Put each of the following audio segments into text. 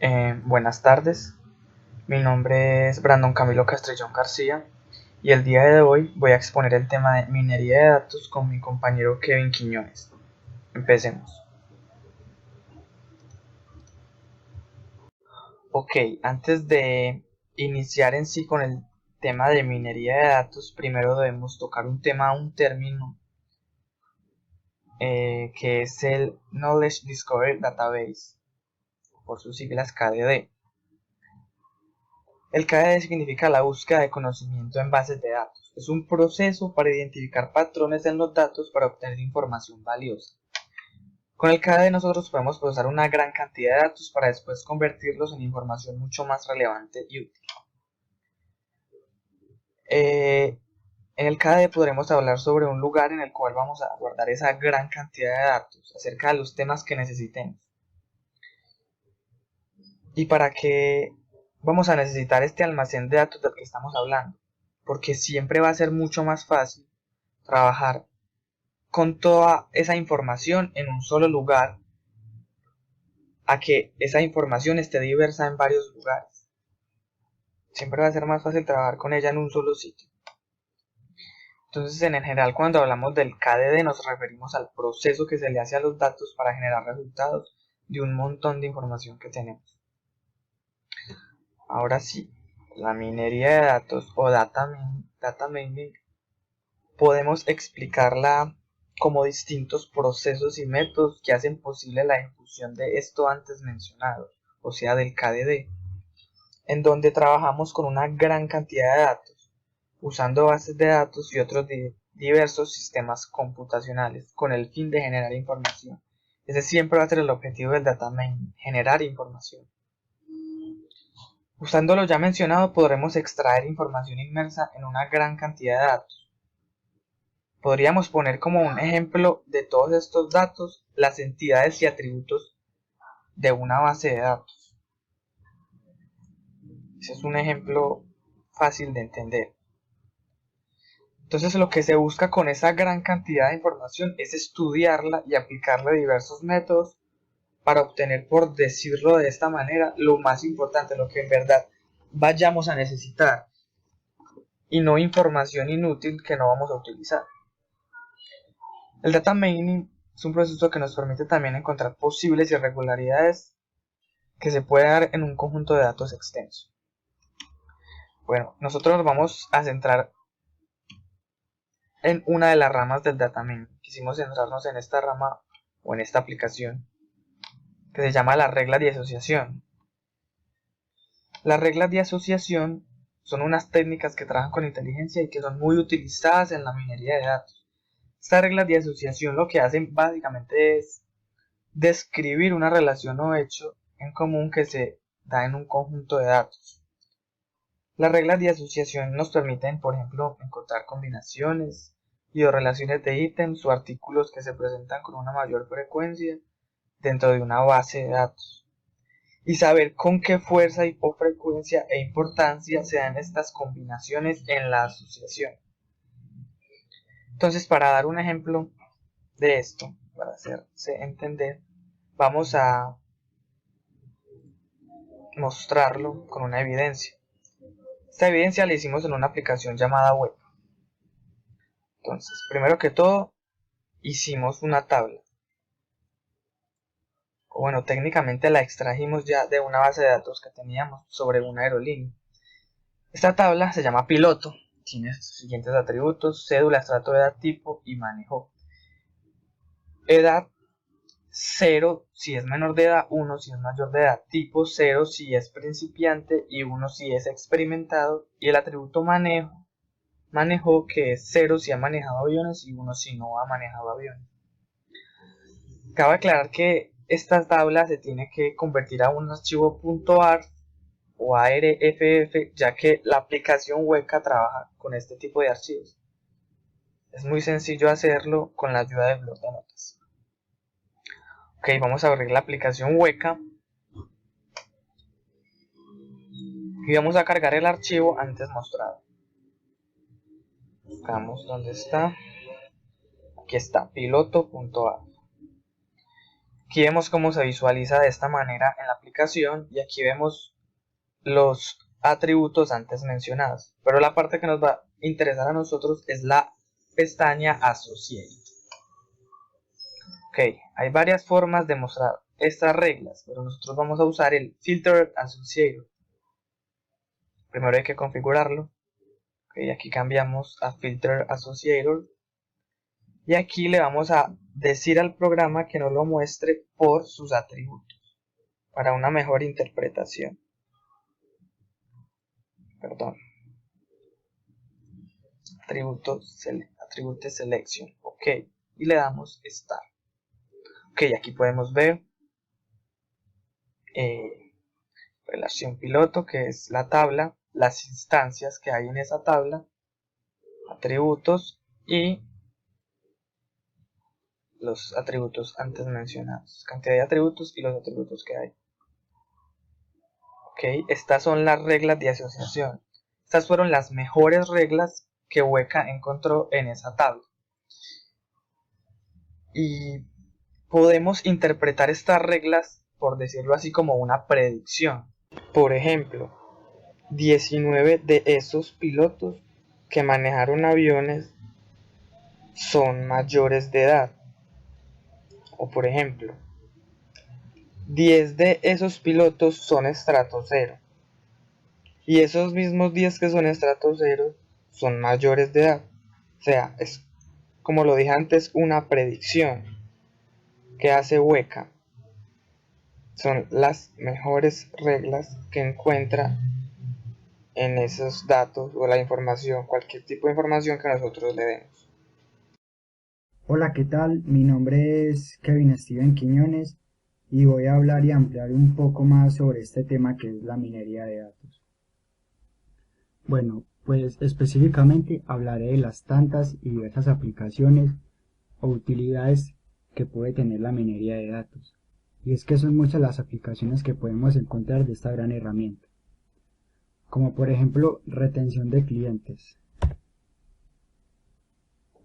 Buenas tardes, mi nombre es Brandon Camilo Castrillón García y el día de hoy voy a exponer el tema de minería de datos con mi compañero Kevin Quiñones. Empecemos. Ok, antes de iniciar en sí con el tema de minería de datos, primero debemos tocar un término que es el Knowledge Discovery Database, por sus siglas KDD. El KDD significa la búsqueda de conocimiento en bases de datos. Es un proceso para identificar patrones en los datos para obtener información valiosa. Con el KDD nosotros podemos procesar una gran cantidad de datos para después convertirlos en información mucho más relevante y útil. En el KDD podremos hablar sobre un lugar en el cual vamos a guardar esa gran cantidad de datos acerca de los temas que necesitemos. ¿Y para qué vamos a necesitar este almacén de datos del que estamos hablando? Porque siempre va a ser mucho más fácil trabajar con toda esa información en un solo lugar a que esa información esté diversa en varios lugares. Siempre va a ser más fácil trabajar con ella en un solo sitio. Entonces, en general, cuando hablamos del KDD nos referimos al proceso que se le hace a los datos para generar resultados de un montón de información que tenemos. Ahora sí, la minería de datos o data mining podemos explicarla como distintos procesos y métodos que hacen posible la ejecución de esto antes mencionado, o sea del KDD, en donde trabajamos con una gran cantidad de datos, usando bases de datos y otros diversos sistemas computacionales con el fin de generar información. Ese siempre va a ser el objetivo del data mining, generar información. Usando lo ya mencionado podremos extraer información inmersa en una gran cantidad de datos. Podríamos poner como un ejemplo de todos estos datos las entidades y atributos de una base de datos. Ese es un ejemplo fácil de entender. Entonces lo que se busca con esa gran cantidad de información es estudiarla y aplicarle diversos métodos para obtener, por decirlo de esta manera, lo más importante, lo que en verdad vayamos a necesitar y no información inútil que no vamos a utilizar. El data mining es un proceso que nos permite también encontrar posibles irregularidades que se puede dar en un conjunto de datos extenso. Bueno, nosotros nos vamos a centrar en una de las ramas del data mining. Quisimos centrarnos en esta rama o en esta aplicación que se llama las reglas de asociación. Las reglas de asociación son unas técnicas que trabajan con inteligencia y que son muy utilizadas en la minería de datos. Estas reglas de asociación lo que hacen básicamente es describir una relación o hecho en común que se da en un conjunto de datos. Las reglas de asociación nos permiten, por ejemplo, encontrar combinaciones y o relaciones de ítems o artículos que se presentan con una mayor frecuencia dentro de una base de datos y saber con qué fuerza o frecuencia e importancia se dan estas combinaciones en la asociación. Entonces, para dar un ejemplo de esto, para hacerse entender, vamos a mostrarlo con una evidencia. Esta evidencia la hicimos en una aplicación llamada web. Entonces, primero que todo, hicimos una tabla. O bueno, técnicamente la extrajimos ya de una base de datos que teníamos sobre una aerolínea. Esta tabla se llama piloto. Tiene sus siguientes atributos: cédula, estrato de edad, tipo y manejo. Edad 0 si es menor de edad, 1 si es mayor de edad, tipo 0 si es principiante y 1 si es experimentado, y el atributo manejo que es 0 si ha manejado aviones y 1 si no ha manejado aviones. Cabe aclarar que esta tabla se tiene que convertir a un archivo .art o ARFF, ya que la aplicación Weka trabaja con este tipo de archivos. Es muy sencillo hacerlo con la ayuda del blog de notas. Ok, vamos a abrir la aplicación Weka y vamos a cargar el archivo antes mostrado. Buscamos dónde está. Aquí está, piloto.a. Aquí vemos cómo se visualiza de esta manera en la aplicación y aquí vemos los atributos antes mencionados. Pero la parte que nos va a interesar a nosotros es la pestaña Associate. Ok, hay varias formas de mostrar estas reglas, pero nosotros vamos a usar el Filter Associator. Primero hay que configurarlo. Okay, aquí cambiamos a Filter Associator. Y aquí le vamos a decir al programa que nos lo muestre por sus atributos, para una mejor interpretación. Perdón. Attribute Selection. Ok, y le damos Start. Ok, aquí podemos ver relación piloto, que es la tabla, las instancias que hay en esa tabla, atributos y los atributos antes mencionados, cantidad de atributos y los atributos que hay. Ok, estas son las reglas de asociación. Estas fueron las mejores reglas que Weka encontró en esa tabla. Y podemos interpretar estas reglas, por decirlo así, como una predicción. Por ejemplo, 19 de esos pilotos que manejaron aviones son mayores de edad. O por ejemplo, 10 de esos pilotos son estrato 0. Y esos mismos 10 que son estrato 0 son mayores de edad. O sea, es, como lo dije antes, una predicción que hace Weka. Son las mejores reglas que encuentra en esos datos o la información, cualquier tipo de información que nosotros le demos. Hola, ¿qué tal? Mi nombre es Kevin Steven Quiñones y voy a hablar y ampliar un poco más sobre este tema que es la minería de datos. Bueno, pues específicamente hablaré de las tantas y diversas aplicaciones o utilidades que puede tener la minería de datos. Y es que son muchas las aplicaciones que podemos encontrar de esta gran herramienta, como por ejemplo retención de clientes.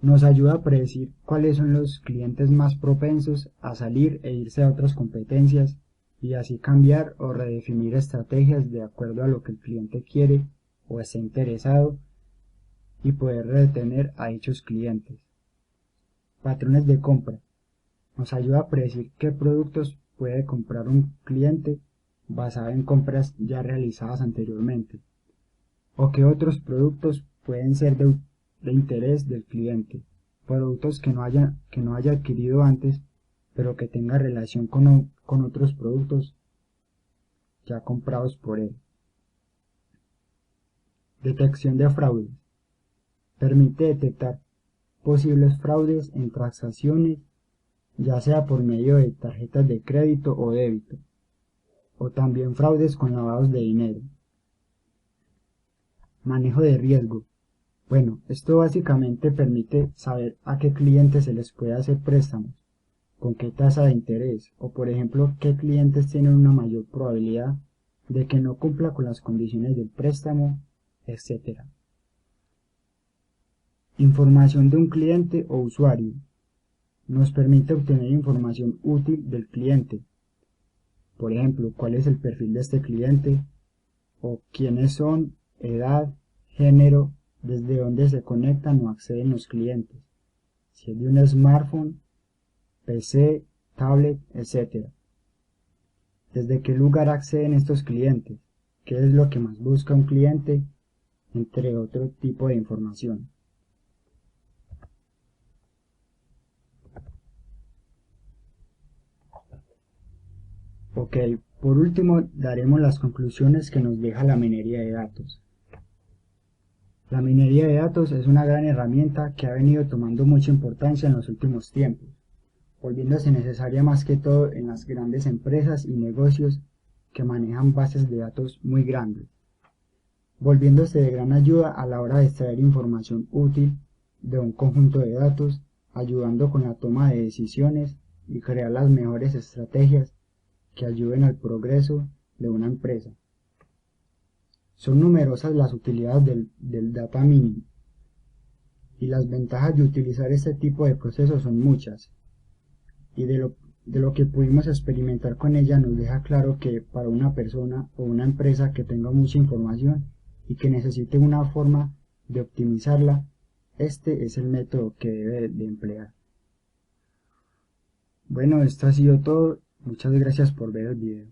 Nos ayuda a predecir cuáles son los clientes más propensos a salir e irse a otras competencias y así cambiar o redefinir estrategias de acuerdo a lo que el cliente quiere o está interesado y poder retener a dichos clientes. Patrones de compra. Nos ayuda a predecir qué productos puede comprar un cliente basado en compras ya realizadas anteriormente o qué otros productos pueden ser de interés del cliente, productos que no haya adquirido antes, pero que tenga relación con otros productos ya comprados por él. Detección de fraudes. Permite detectar posibles fraudes en transacciones, ya sea por medio de tarjetas de crédito o débito, o también fraudes con lavados de dinero. Manejo de riesgo. Bueno, esto básicamente permite saber a qué clientes se les puede hacer préstamos, con qué tasa de interés, o por ejemplo, qué clientes tienen una mayor probabilidad de que no cumpla con las condiciones del préstamo, etc. Información de un cliente o usuario. Nos permite obtener información útil del cliente. Por ejemplo, cuál es el perfil de este cliente, o quiénes son, edad, género, desde dónde se conectan o acceden los clientes, si es de un smartphone, PC, tablet, etc. Desde qué lugar acceden estos clientes, qué es lo que más busca un cliente, entre otro tipo de información. Ok, por último daremos las conclusiones que nos deja la minería de datos. La minería de datos es una gran herramienta que ha venido tomando mucha importancia en los últimos tiempos, volviéndose necesaria más que todo en las grandes empresas y negocios que manejan bases de datos muy grandes, volviéndose de gran ayuda a la hora de extraer información útil de un conjunto de datos, ayudando con la toma de decisiones y crear las mejores estrategias que ayuden al progreso de una empresa. Son numerosas las utilidades del data mining y las ventajas de utilizar este tipo de procesos son muchas, y de De lo que pudimos experimentar con ella nos deja claro que para una persona o una empresa que tenga mucha información y que necesite una forma de optimizarla, este es el método que debe de emplear. Bueno, esto ha sido todo. Muchas gracias por ver el video.